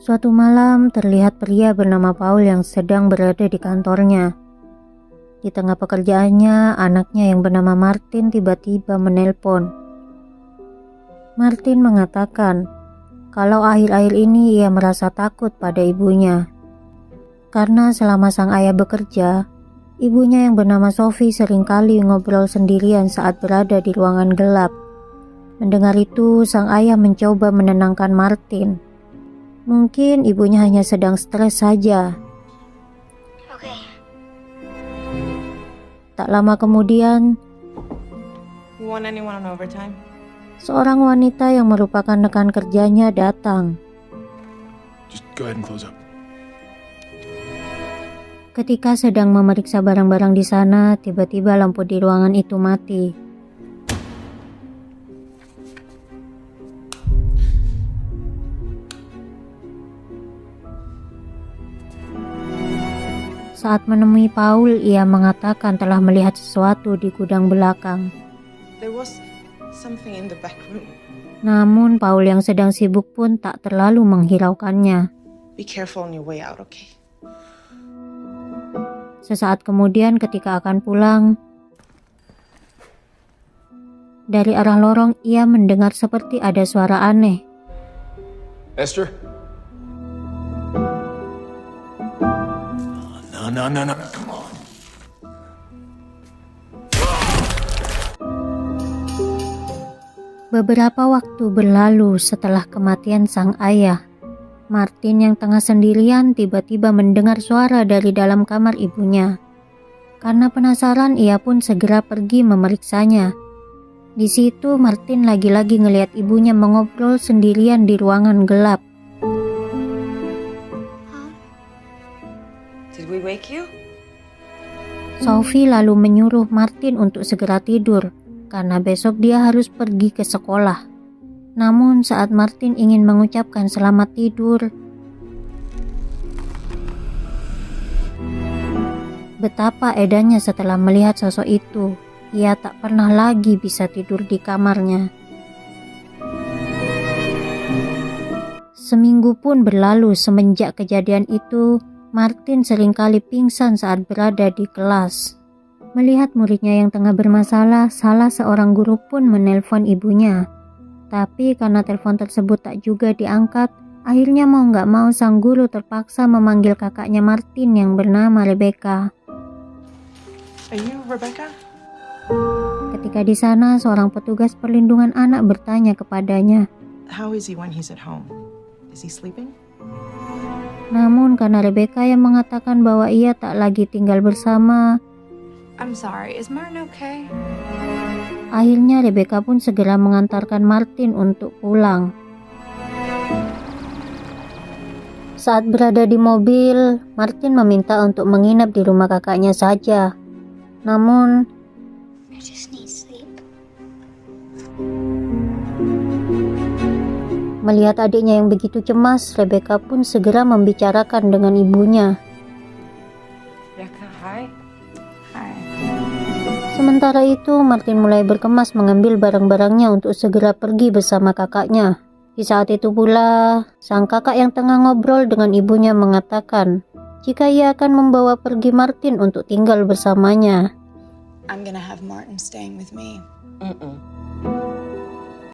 Suatu malam terlihat pria bernama Paul yang sedang berada di kantornya. Di tengah pekerjaannya, anaknya yang bernama Martin tiba-tiba menelpon. Martin mengatakan kalau akhir-akhir ini ia merasa takut pada ibunya. Karena selama sang ayah bekerja, ibunya yang bernama Sophie seringkali ngobrol sendirian saat berada di ruangan gelap. Mendengar itu, sang ayah mencoba menenangkan Martin. Mungkin ibunya hanya sedang stres saja. Oke. Tak lama kemudian, You want anyone on overtime? seorang wanita yang merupakan rekan kerjanya datang. Just go ahead and close up. Ketika sedang memeriksa barang-barang di sana, tiba-tiba lampu di ruangan itu mati. Saat menemui Paul, ia mengatakan telah melihat sesuatu di gudang belakang. There was something in the back room. Namun Paul yang sedang sibuk pun tak terlalu menghiraukannya. Be careful on your way out, okay? Sesaat kemudian ketika akan pulang, dari arah lorong ia mendengar seperti ada suara aneh. Esther? No, come on. Beberapa waktu berlalu setelah kematian sang ayah. Martin yang tengah sendirian tiba-tiba mendengar suara dari dalam kamar ibunya. Karena penasaran, ia pun segera pergi memeriksanya. Di situ Martin lagi-lagi ngelihat ibunya mengobrol sendirian di ruangan gelap. Did we wake you? Sophie lalu menyuruh Martin untuk segera tidur karena besok dia harus pergi ke sekolah. Namun saat Martin ingin mengucapkan selamat tidur, betapa edannya setelah melihat sosok itu. Ia tak pernah lagi bisa tidur di kamarnya. Seminggu pun berlalu semenjak kejadian itu. Martin seringkali pingsan saat berada di kelas. Melihat muridnya yang tengah bermasalah, salah seorang guru pun menelpon ibunya. Tapi karena telepon tersebut tak juga diangkat, akhirnya mau gak mau sang guru terpaksa memanggil kakaknya Martin yang bernama Rebecca. Are you Rebecca? Ketika di sana, seorang petugas perlindungan anak bertanya kepadanya. How is he when he's at home? Is he sleeping? Namun karena Rebecca yang mengatakan bahwa ia tak lagi tinggal bersama, I'm sorry, is Martin okay? akhirnya Rebecca pun segera mengantarkan Martin untuk pulang. Saat berada di mobil, Martin meminta untuk menginap di rumah kakaknya saja. Namun, I just need sleep. melihat adiknya yang begitu cemas, Rebecca pun segera membicarakan dengan ibunya. Rebecca, hi. Hi. Sementara itu, Martin mulai berkemas mengambil barang-barangnya untuk segera pergi bersama kakaknya. Di saat itu pula, sang kakak yang tengah ngobrol dengan ibunya mengatakan jika ia akan membawa pergi Martin untuk tinggal bersamanya. I'm gonna have Martin staying with me. Mm-mm.